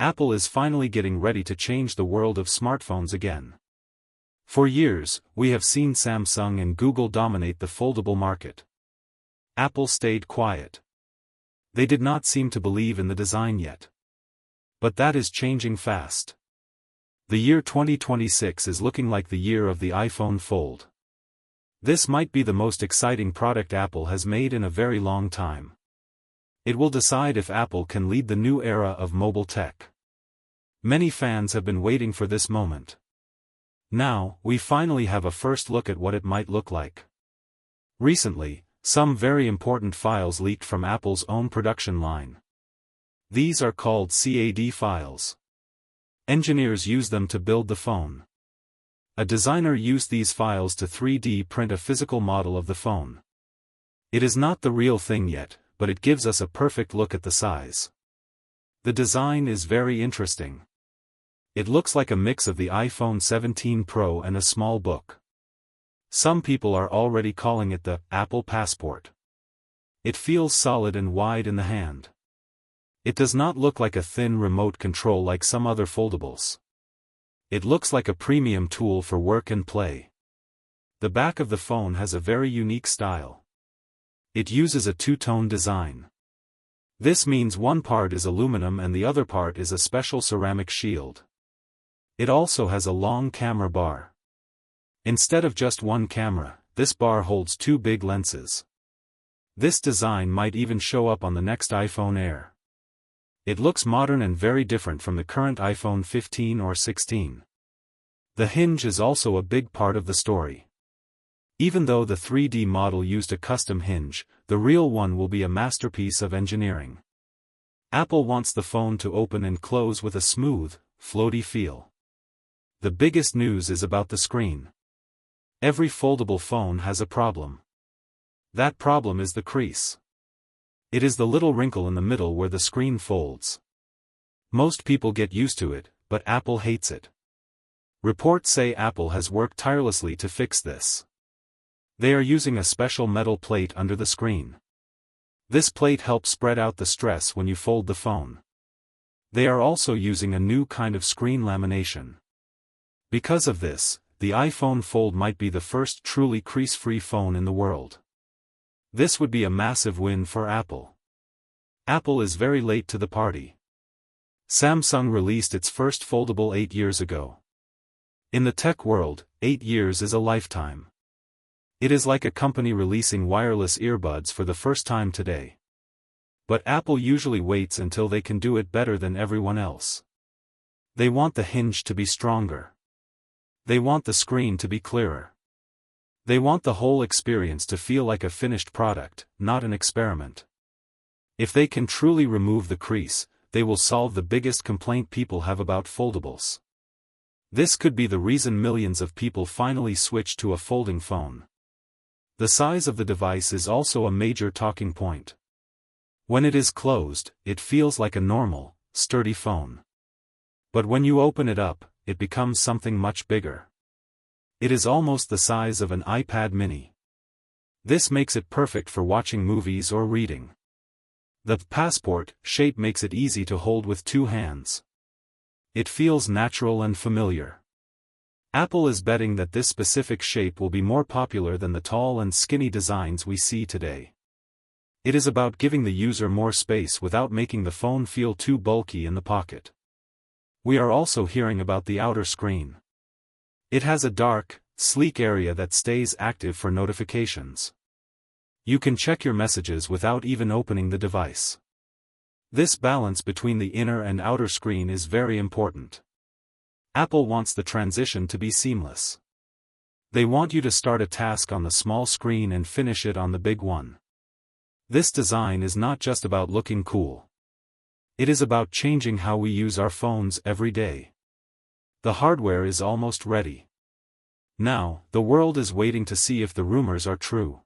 Apple is finally getting ready to change the world of smartphones again. For years, we have seen Samsung and Google dominate the foldable market. Apple stayed quiet. They did not seem to believe in the design yet. But that is changing fast. The year 2026 is looking like the year of the iPhone Fold. This might be the most exciting product Apple has made in a very long time. It will decide if Apple can lead the new era of mobile tech. Many fans have been waiting for this moment. Now, we finally have a first look at what it might look like. Recently, some very important files leaked from Apple's own production line. These are called CAD files. Engineers use them to build the phone. A designer used these files to 3D print a physical model of the phone. It is not the real thing yet, but it gives us a perfect look at the size. The design is very interesting. It looks like a mix of the iPhone 17 Pro and a small book. Some people are already calling it the Apple Passport. It feels solid and wide in the hand. It does not look like a thin remote control like some other foldables. It looks like a premium tool for work and play. The back of the phone has a very unique style. It uses a two-tone design. This means one part is aluminum and the other part is a special ceramic shield. It also has a long camera bar. Instead of just one camera, this bar holds two big lenses. This design might even show up on the next iPhone Air. It looks modern and very different from the current iPhone 15 or 16. The hinge is also a big part of the story. Even though the 3D model used a custom hinge, the real one will be a masterpiece of engineering. Apple wants the phone to open and close with a smooth, floaty feel. The biggest news is about the screen. Every foldable phone has a problem. That problem is the crease. It is the little wrinkle in the middle where the screen folds. Most people get used to it, but Apple hates it. Reports say Apple has worked tirelessly to fix this. They are using a special metal plate under the screen. This plate helps spread out the stress when you fold the phone. They are also using a new kind of screen lamination. Because of this, the iPhone Fold might be the first truly crease-free phone in the world. This would be a massive win for Apple. Apple is very late to the party. Samsung released its first foldable 8 years ago. In the tech world, 8 years is a lifetime. It is like a company releasing wireless earbuds for the first time today. But Apple usually waits until they can do it better than everyone else. They want the hinge to be stronger. They want the screen to be clearer. They want the whole experience to feel like a finished product, not an experiment. If they can truly remove the crease, they will solve the biggest complaint people have about foldables. This could be the reason millions of people finally switch to a folding phone. The size of the device is also a major talking point. When it is closed, it feels like a normal, sturdy phone. But when you open it up, it becomes something much bigger. It is almost the size of an iPad mini. This makes it perfect for watching movies or reading. The passport shape makes it easy to hold with two hands. It feels natural and familiar. Apple is betting that this specific shape will be more popular than the tall and skinny designs we see today. It is about giving the user more space without making the phone feel too bulky in the pocket. We are also hearing about the outer screen. It has a dark, sleek area that stays active for notifications. You can check your messages without even opening the device. This balance between the inner and outer screen is very important. Apple wants the transition to be seamless. They want you to start a task on the small screen and finish it on the big one. This design is not just about looking cool. It is about changing how we use our phones every day. The hardware is almost ready. Now, the world is waiting to see if the rumors are true.